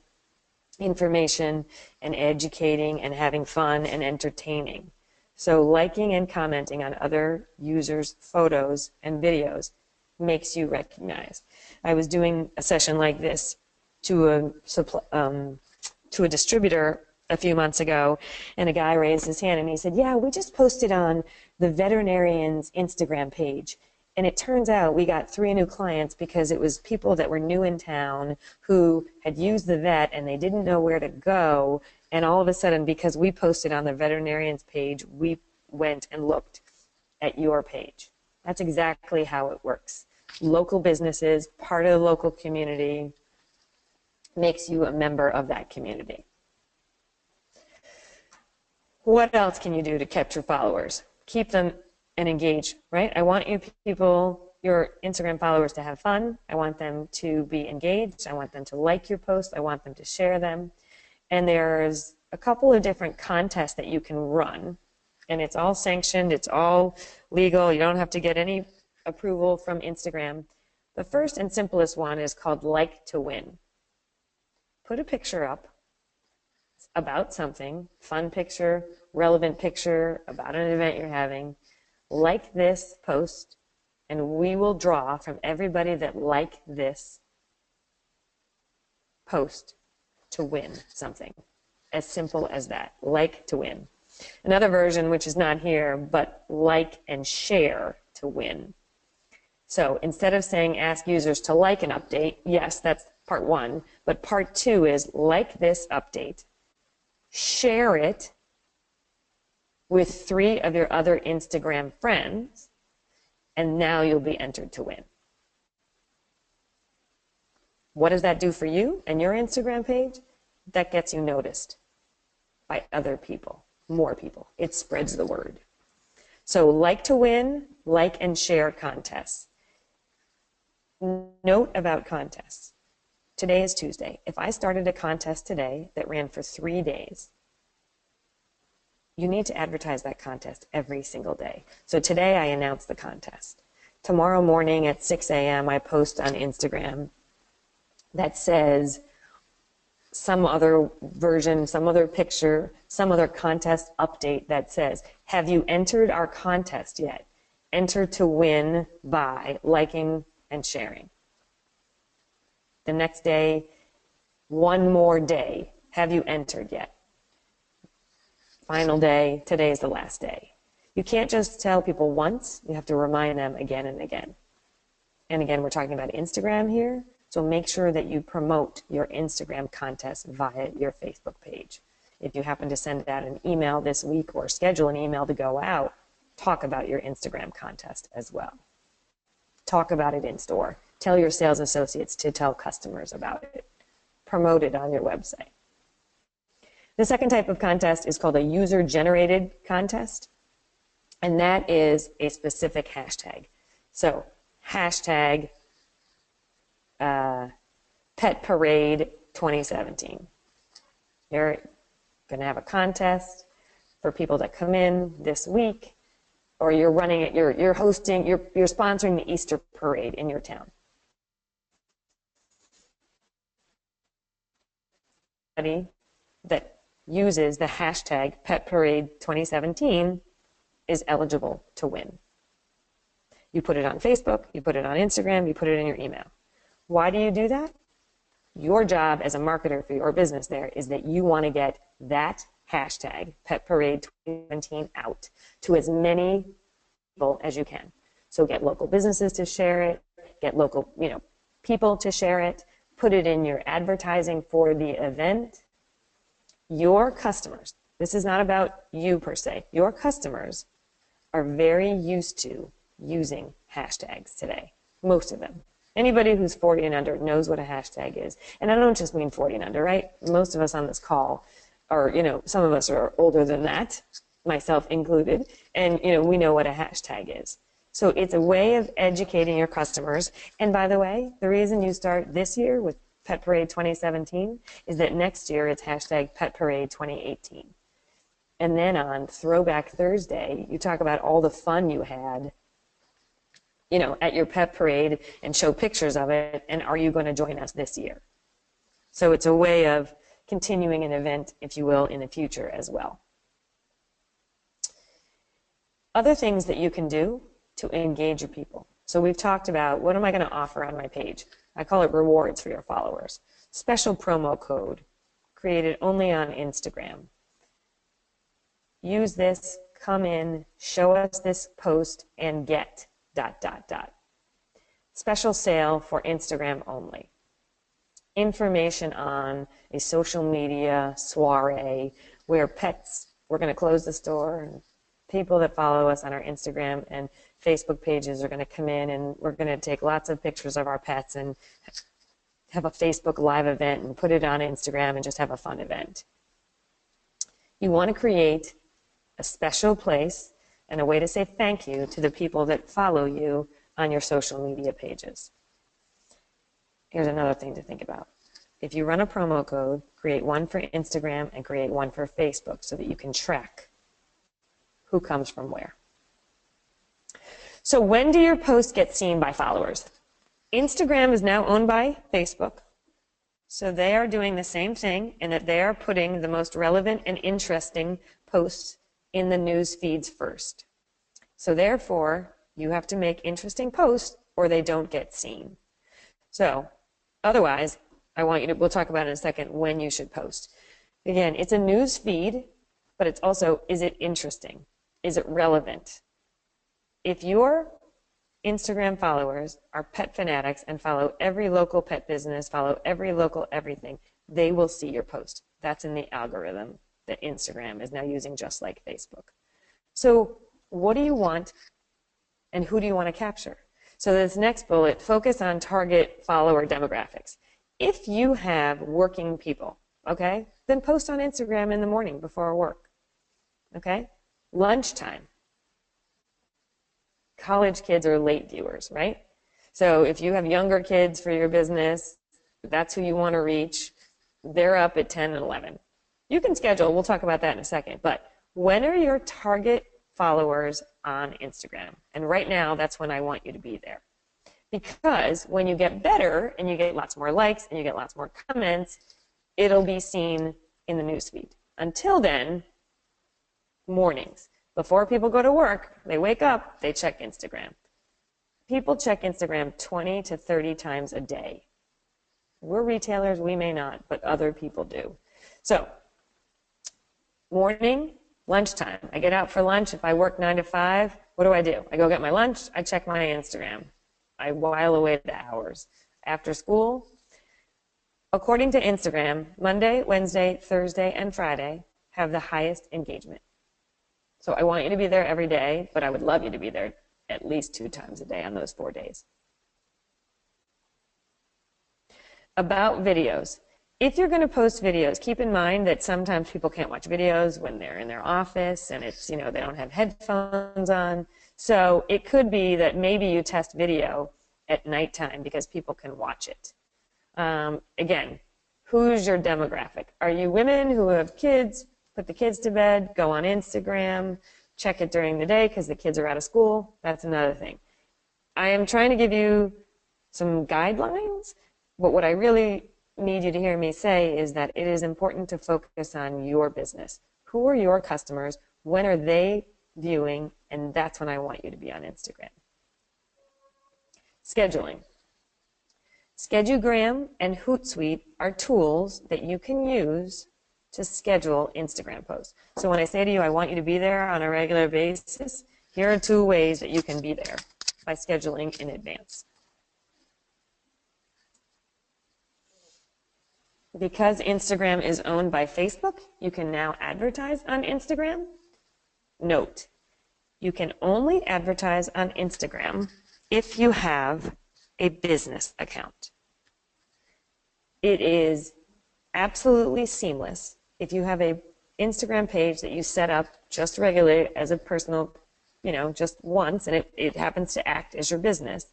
information and educating and having fun and entertaining. So liking and commenting on other users' photos and videos makes you recognized. I was doing a session like this to a distributor a few months ago, and a guy raised his hand and he said, yeah, we just posted on the veterinarian's Instagram page. And it turns out we got 3 new clients because it was people that were new in town who had used the vet and they didn't know where to go. And all of a sudden, because we posted on the veterinarian's page, we went and looked at your page. That's exactly how it works. Local businesses, part of the local community, makes you a member of that community. What else can you do to capture followers? Keep them and engage, right? I want you people, your Instagram followers, to have fun. I want them to be engaged. I want them to like your posts. I want them to share them. And there's a couple of different contests that you can run. And it's all sanctioned. It's all legal. You don't have to get any approval from Instagram. The first and simplest one is called Like to Win. Put a picture up about something, fun picture, relevant picture, about an event you're having. Like this post, and we will draw from everybody that liked this post to win something. As simple as that. Like to win. Another version, which is not here, but like and share to win. So instead of saying ask users to like an update, yes, that's part 1, but part 2 is like this update, share it with 3 of your other Instagram friends, and now you'll be entered to win. What does that do for you and your Instagram page? That gets you noticed by other people, more people. It spreads the word. So like to win, like and share contests. Note about contests. Today is Tuesday. If I started a contest today that ran for 3 days, you need to advertise that contest every single day. So today I announced the contest. Tomorrow morning at 6 a.m. I post on Instagram that says some other version, some other picture, some other contest update that says, have you entered our contest yet? Enter to win by liking and sharing. The next day, one more day, have you entered yet? Final day, today is the last day. You can't just tell people once, you have to remind them again and again. And again, we're talking about Instagram here, so make sure that you promote your Instagram contest via your Facebook page. If you happen to send out an email this week or schedule an email to go out, talk about your Instagram contest as well. Talk about it in store. Tell your sales associates to tell customers about it. Promote it on your website. The second type of contest is called a user-generated contest, and that is a specific hashtag. So, hashtag Pet Parade 2017. You're going to have a contest for people that come in this week, or you're running it, you're hosting, you're sponsoring the Easter parade in your town. That uses the hashtag Pet Parade 2017 is eligible to win. You put it on Facebook, you put it on Instagram, you put it in your email. Why do you do that? Your job as a marketer for your business there is that you want to get that hashtag Pet Parade 2017 out to as many people as you can. So get local businesses to share it, get local, people to share it, put it in your advertising for the event. Your customers, this is not about you per se, your customers are very used to using hashtags today, most of them. Anybody who's 40 and under knows what a hashtag is. And I don't just mean 40 and under, right? Most of us on this call are, some of us are older than that, myself included, and, we know what a hashtag is. So it's a way of educating your customers. And by the way, the reason you start this year with Pet Parade 2017 is that next year it's hashtag Pet Parade 2018. And then on Throwback Thursday, you talk about all the fun you had, at your pet parade and show pictures of it, and are you going to join us this year? So it's a way of continuing an event, if you will, in the future as well. Other things that you can do to engage your people. So we've talked about, what am I going to offer on my page? I call it rewards for your followers. Special promo code created only on Instagram. Use this, come in, show us this post, and get ... Special sale for Instagram only. Information on a social media soiree where we're going to close the store, and people that follow us on our Instagram and Facebook pages are going to come in, and we're going to take lots of pictures of our pets and have a Facebook Live event and put it on Instagram and just have a fun event. You want to create a special place and a way to say thank you to the people that follow you on your social media pages. Here's another thing to think about. If you run a promo code, create one for Instagram and create one for Facebook so that you can track who comes from where. So when do your posts get seen by followers? Instagram is now owned by Facebook. So they are doing the same thing in that they are putting the most relevant and interesting posts in the news feeds first. So therefore, you have to make interesting posts or they don't get seen. So otherwise, we'll talk about in a second when you should post. Again, it's a news feed, but it's also, is it interesting? Is it relevant? If your Instagram followers are pet fanatics and follow every local pet business, follow every local everything, they will see your post. That's in the algorithm that Instagram is now using, just like Facebook. So what do you want and who do you want to capture? So this next bullet, focus on target follower demographics. If you have working people, okay, then post on Instagram in the morning before work, okay? Lunchtime. College kids are late viewers, right? So if you have younger kids for your business, that's who you want to reach. They're up at 10 and 11. You can schedule, we'll talk about that in a second, but when are your target followers on Instagram? And right now, that's when I want you to be there. Because when you get better and you get lots more likes and you get lots more comments, it'll be seen in the newsfeed. Until then, mornings. Before people go to work, they wake up, they check Instagram. People check Instagram 20 to 30 times a day. We're retailers, we may not, but other people do. So, morning, lunchtime. I get out for lunch. If I work 9 to 5, what do? I go get my lunch, I check my Instagram. I while away the hours. After school, according to Instagram, Monday, Wednesday, Thursday, and Friday have the highest engagement. So I want you to be there every day, but I would love you to be there at least 2 times a day on those 4 days. About videos. If you're going to post videos, keep in mind that sometimes people can't watch videos when they're in their office and it's, they don't have headphones on. So it could be that maybe you test video at nighttime because people can watch it. Again, who's your demographic? Are you women who have kids, put the kids to bed, go on Instagram, check it during the day because the kids are out of school? That's another thing. I am trying to give you some guidelines, but what I really need you to hear me say is that it is important to focus on your business. Who are your customers? When are they viewing? And that's when I want you to be on Instagram. Scheduling. Schedugram and Hootsuite are tools that you can use to schedule Instagram posts. So when I say to you, I want you to be there on a regular basis, here are 2 ways that you can be there by scheduling in advance. because Instagram is owned by Facebook, you can now advertise on Instagram. Note, you can only advertise on Instagram if you have a business account. It is absolutely seamless. If you have a Instagram page that you set up just regularly as a personal, just once, and it happens to act as your business,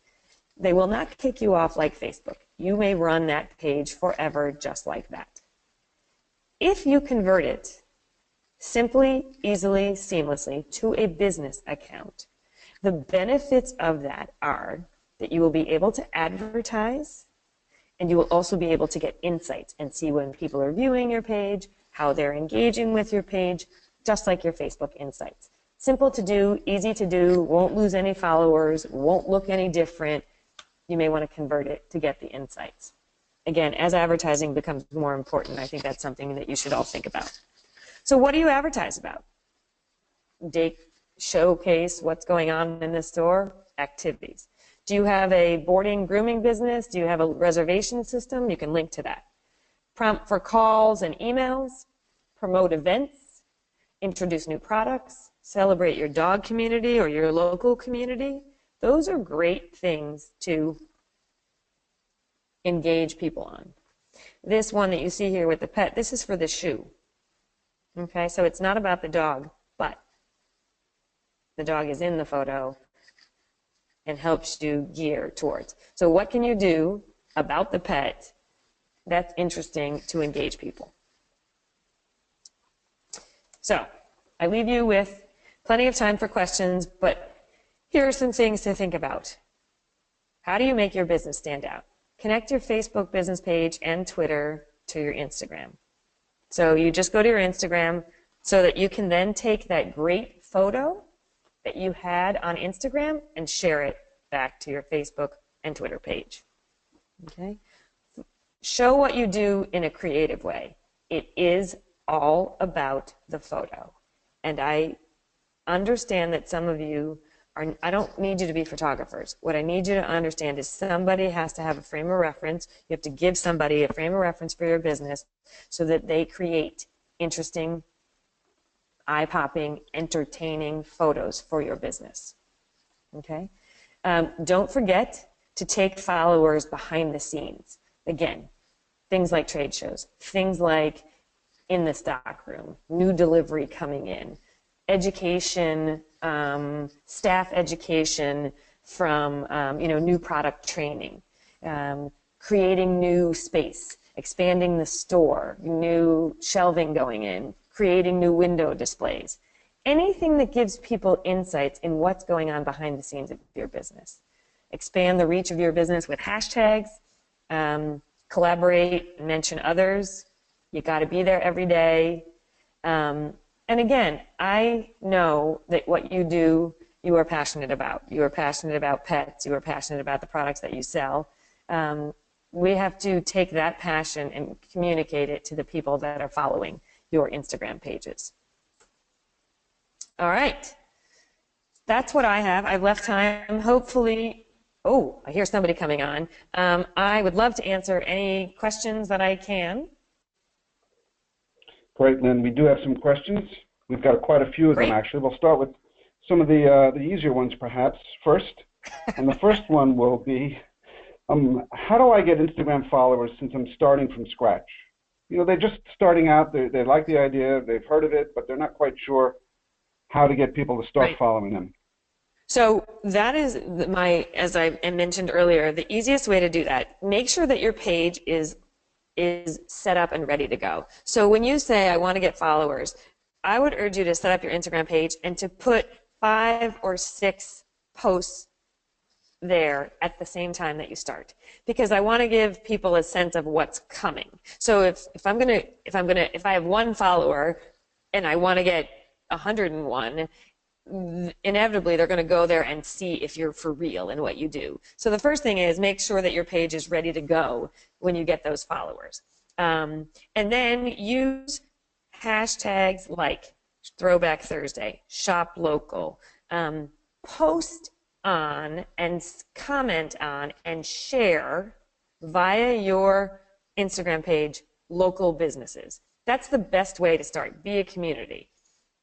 they will not kick you off like Facebook. You may run that page forever just like that. If you convert it simply, easily, seamlessly to a business account, the benefits of that are that you will be able to advertise, and you will also be able to get insights and see when people are viewing your page, how they're engaging with your page, just like your Facebook insights. Simple to do, easy to do, won't lose any followers, won't look any different. You may want to convert it to get the insights. Again, as advertising becomes more important, I think that's something that you should all think about. So what do you advertise about? Showcase what's going on in the store, activities. Do you have a boarding, grooming business? Do you have a reservation system? You can link to that. Prompt for calls and emails, promote events, introduce new products, celebrate your dog community or your local community. Those are great things to engage people on. This one that you see here with the pet, this is for the shoe. Okay, so it's not about the dog, but the dog is in the photo and helps you gear towards. So what can you do about the pet that's interesting to engage people? So I leave you with plenty of time for questions, but here are some things to think about. How do you make your business stand out? Connect your Facebook business page and Twitter to your Instagram. So you just go to your Instagram so that you can then take that great photo that you had on Instagram and share it back to your Facebook and Twitter page. Okay? Show what you do in a creative way. It is all about the photo. And I understand that some of you are, I don't need you to be photographers. What I need you to understand is somebody has to have a frame of reference. You have to give somebody a frame of reference for your business so that they create interesting, eye-popping, entertaining photos for your business. Okay? Don't forget to take followers behind the scenes. Again, things like trade shows, things like in the stock room, new delivery coming in, education, staff education from, new product training, creating new space, expanding the store, new shelving going in, creating new window displays. Anything that gives people insights in what's going on behind the scenes of your business. Expand the reach of your business with hashtags, collaborate, mention others. You got to be there every day. And again, I know that what you do, you are passionate about. You are passionate about pets. You are passionate about the products that you sell. We have to take that passion and communicate it to the people that are following your Instagram pages. All right. That's what I have. I've left time. Hopefully, oh, I hear somebody coming on. I would love to answer any questions that I can. Great, Lynn. We do have some questions. We've got quite a few of them, actually. We'll start with some of the easier ones, perhaps, first. And the first one will be, how do I get Instagram followers since I'm starting from scratch? They're just starting out. They like the idea. They've heard of it, but they're not quite sure how to get people to start following them. So that is as I mentioned earlier, the easiest way to do that. Make sure that your page is set up and ready to go. So when you say, I want to get followers, I would urge you to set up your Instagram page and to put 5 or 6 posts there at the same time that you start, because I want to give people a sense of what's coming. So if I have 1 follower and I want to get 101, inevitably they're going to go there and see if you're for real in what you do. So the first thing is make sure that your page is ready to go when you get those followers. And then use hashtags like Throwback Thursday, Shop Local, post on and comment on and share via your Instagram page local businesses. That's the best way to start. Be a community.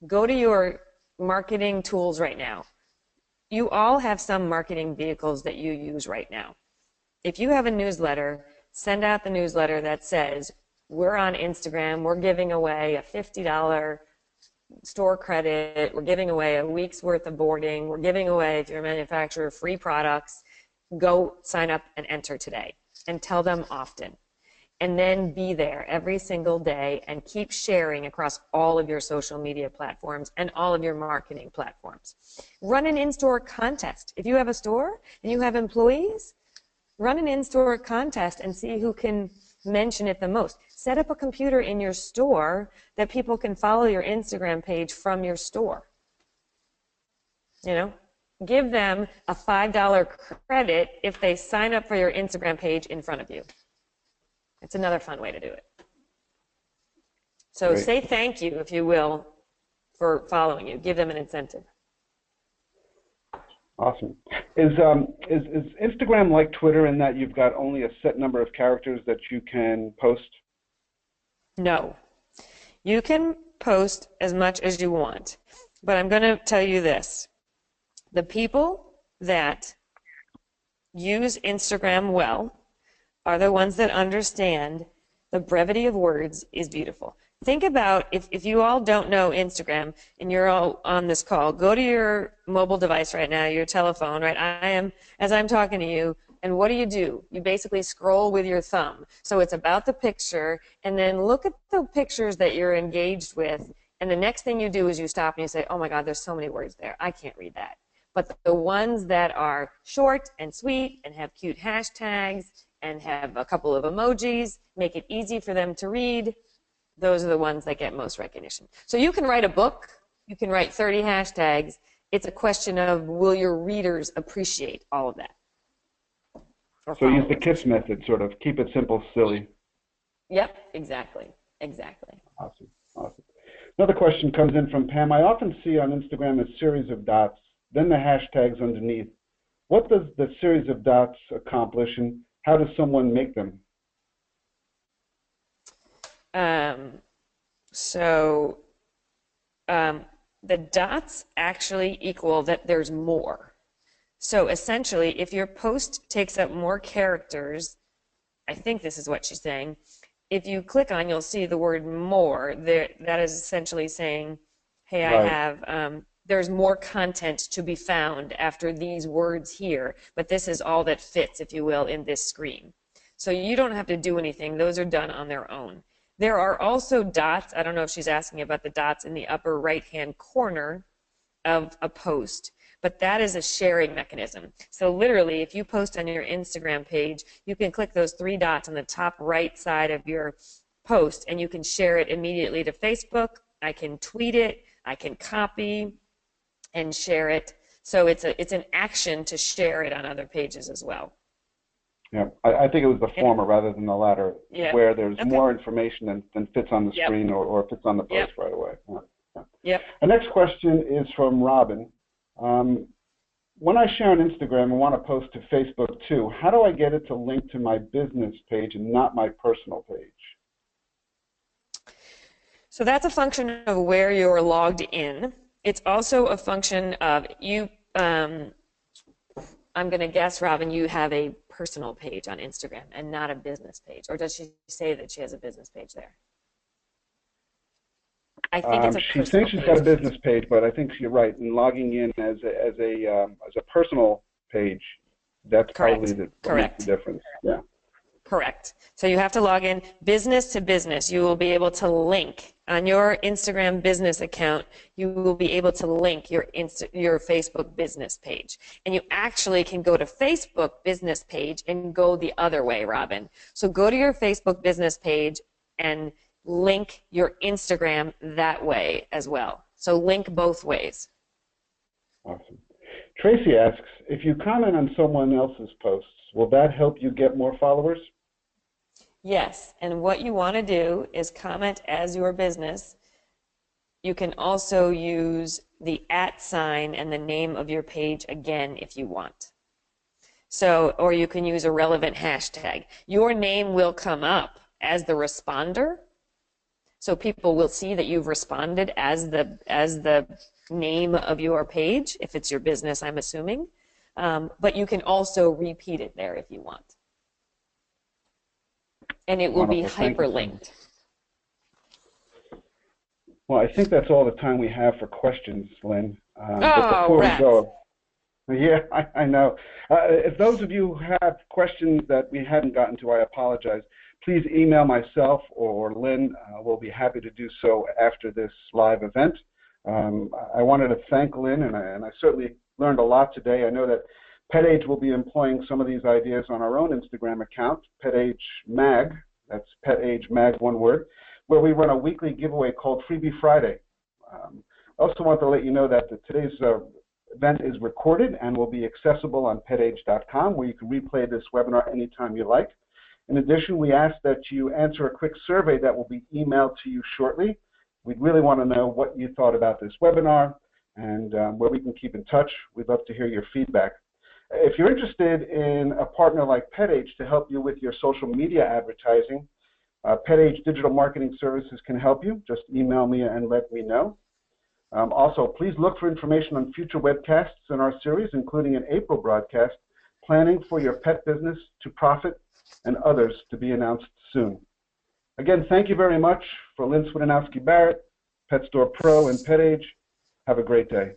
Go to your marketing tools right now. You all have some marketing vehicles that you use right now. If you have a newsletter, send out the newsletter that says, we're on Instagram, we're giving away a $50 store credit, we're giving away a week's worth of boarding, we're giving away, if you're a manufacturer, free products. Go sign up and enter today, and tell them often. And then be there every single day and keep sharing across all of your social media platforms and all of your marketing platforms. Run an in-store contest. If you have a store and you have employees, run an in-store contest and see who can mention it the most. Set up a computer in your store that people can follow your Instagram page from your store. You know, give them a $5 credit if they sign up for your Instagram page in front of you. It's another fun way to do it. So Great. say thank you, if you will, for following you. Give them an incentive. Awesome. Is Instagram like Twitter in that you've got only a set number of characters that you can post? No. You can post as much as you want, but I'm going to tell you this. The people that use Instagram well are the ones that understand the brevity of words is beautiful. Think about, if you all don't know Instagram and you're all on this call, go to your mobile device right now, your telephone, right? As I'm talking to you, and what do? You basically scroll with your thumb. So it's about the picture, and then look at the pictures that you're engaged with, and the next thing you do is you stop and you say, oh my God, there's so many words there. I can't read that. But the ones that are short and sweet and have cute hashtags and have a couple of emojis, make it easy for them to read, those are the ones that get most recognition. So you can write a book, you can write 30 hashtags. It's a question of, will your readers appreciate all of that? So use the KISS method, sort of keep it simple, silly. Yep, exactly. Awesome. Another question comes in from Pam. I often see on Instagram a series of dots, then the hashtags underneath. What does the series of dots accomplish, and how does someone make them? The dots actually equal that there's more. So essentially, if your post takes up more characters, I think this is what she's saying, if you click on, you'll see the word more. That is essentially saying, hey, Right. I have, there's more content to be found after these words here, but this is all that fits, if you will, in this screen. So you don't have to do anything. Those are done on their own. There are also dots. I don't know if she's asking about the dots in the upper right-hand corner of a post, but that is a sharing mechanism. So literally, if you post on your Instagram page, you can click those 3 dots on the top right side of your post, and you can share it immediately to Facebook. I can tweet it. I can copy and share it. So it's an action to share it on other pages as well. Yeah, I think it was the former rather than the latter, where there's more information than fits on the screen or fits on the post right away. Yep. The next question is from Robin. When I share on Instagram and want to post to Facebook too, how do I get it to link to my business page and not my personal page? So that's a function of where you're logged in. It's also a function of you, I'm going to guess, Robin, you have a personal page on Instagram and not a business page. Or does she say that she has a business page there? I think it's a personal page. She thinks she's got a business page, but I think you're right. In logging in as a personal page, that's probably the difference. Yeah. Correct. So you have to log in business to business. You will be able to link on your Instagram business account. You will be able to link your Facebook business page, and you actually can go to Facebook business page and go the other way, Robin. So go to your Facebook business page and link your Instagram that way as well. So link both ways. Awesome. Tracy asks, if you comment on someone else's posts, will that help you get more followers? Yes, and what you want to do is comment as your business. You can also use the @ sign and the name of your page again if you want. So, or you can use a relevant hashtag. Your name will come up as the responder. So people will see that you've responded as the name of your page, if it's your business, I'm assuming. But you can also repeat it there if you want. And it will be hyperlinked. Well, I think that's all the time we have for questions, Lynn. But Oh, before rats. we go, yeah, I know. If those of you who have questions that we hadn't gotten to, I apologize. Please email myself or Lynn. We'll be happy to do so after this live event. I wanted to thank Lynn, and I certainly learned a lot today. I know that PetAge will be employing some of these ideas on our own Instagram account, PetAge Mag, that's PetAge Mag, one word, where we run a weekly giveaway called Freebie Friday. I also want to let you know that today's event is recorded and will be accessible on petage.com, where you can replay this webinar anytime you like. In addition, we ask that you answer a quick survey that will be emailed to you shortly. We'd really want to know what you thought about this webinar and where we can keep in touch. We'd love to hear your feedback. If you're interested in a partner like PetAge to help you with your social media advertising, PetAge Digital Marketing Services can help you. Just email me and let me know. Also, please look for information on future webcasts in our series, including an April broadcast, Planning for Your Pet Business to Profit, and others to be announced soon. Again, thank you very much. For Lynn Swidinowski-Barrett, Pet Store Pro, and PetAge, have a great day.